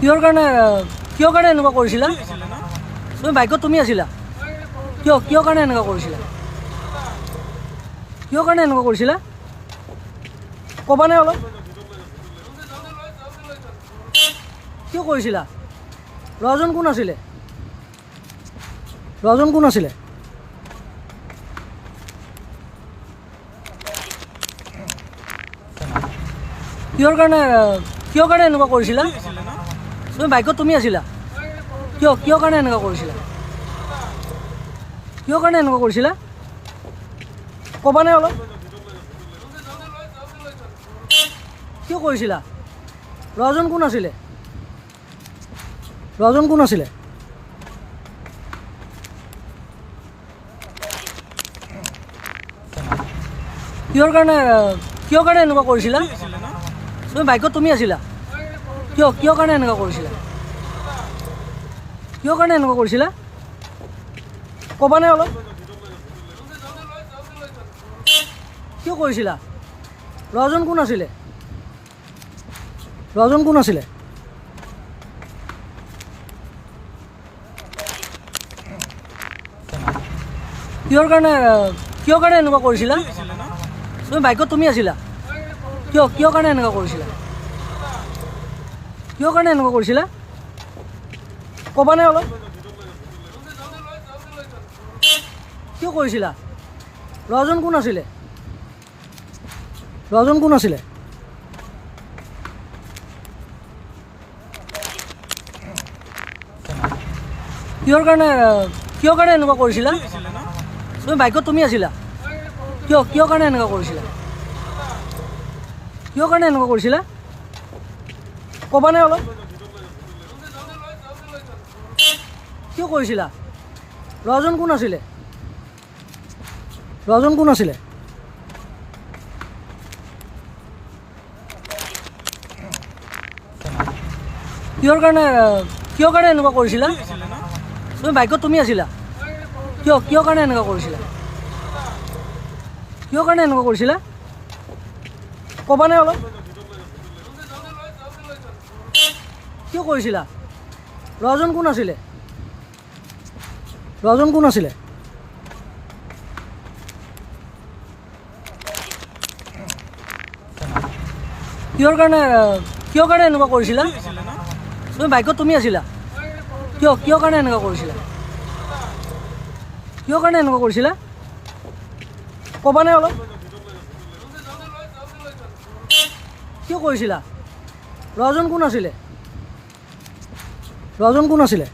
কিহৰ কাৰণে এনেকুৱা কৰিছিলা? তুমি বাইকত তুমি আছিলা? কিহৰ কাৰণে এনেকুৱা কৰিছিলা? কিহৰ কাৰণে এনেকুৱা কৰিছিলা? ক'বানে অলপ? কিয় কৰিছিলা? ল'ৰাজন কোন আছিলে? ল'ৰাজন কোন আছিলে? কিহৰ কাৰণে এনেকুৱা কৰিছিলা? তুমি বাইকত তুমি আছিলা? কিহৰ কাৰণে এনেকুৱা কৰিছিলা? কিহৰ কাৰণে এনেকুৱা কৰিছিলা? ক'বানে অলপ? কিয় কৰিছিলা? ল'ৰাজন কোন আছিলে? ল'ৰাজন কোন আছিলে? কিহৰ কাৰণে এনেকুৱা কৰিছিলা? তুমি বাইকত তুমি আছিলা? কিহৰ কাৰণে এনেকুৱা কৰিছিলা? কিহৰ কাৰণে এনেকুৱা কৰিছিলা? ক'বানে অলপ? কিয় কৰিছিলা? ল'ৰাজন কোন আছিলে? ল'ৰাজন কোন আছিলে? কিহৰ কাৰণে এনেকুৱা কৰিছিলা? তুমি বাইকত তুমি আছিলা? কিহৰ কাৰণে এনেকুৱা কৰিছিলা? কিহৰ কাৰণে এনেকুৱা কৰিছিলা? ক'বানে অলপ? কিয় কৰিছিলা? ল'ৰাজন কোন আছিলে? ল'ৰাজন কোন আছিলে? কিহৰ কাৰণে এনেকুৱা কৰিছিলা? তুমি বাইকত তুমি আছিলা? কিহৰ কাৰণে এনেকুৱা কৰিছিলা? কিহৰ কাৰণে এনেকুৱা কৰিছিলা? ক'বানে অলপ? কিয় কৰিছিলা? ল'ৰাজন কোন আছিলে? ল'ৰাজন কোন আছিলে? কিহৰ কাৰণে এনেকুৱা কৰিছিলা? তুমি বাইকত তুমি আছিলা? কিহৰ কাৰণে এনেকুৱা কৰিছিলা? কিহৰ কাৰণে এনেকুৱা কৰিছিলা? ক'বানে অলপ? কিয় কৰিছিলা? ল'ৰাজন কোন আছিলে? ল'ৰাজন কোন আছিলে? কিহৰ কাৰণে এনেকুৱা কৰিছিলা? তুমি বাইকত তুমি আছিলা? কিহৰ কাৰণে এনেকুৱা কৰিছিলা? কিহৰ কাৰণে এনেকুৱা কৰিছিলা? ক'বানে অলপ? কিয় কৰিছিলা? ল'ৰাজন কোন আছিলে? ল'ৰাজন কোন আছিলে?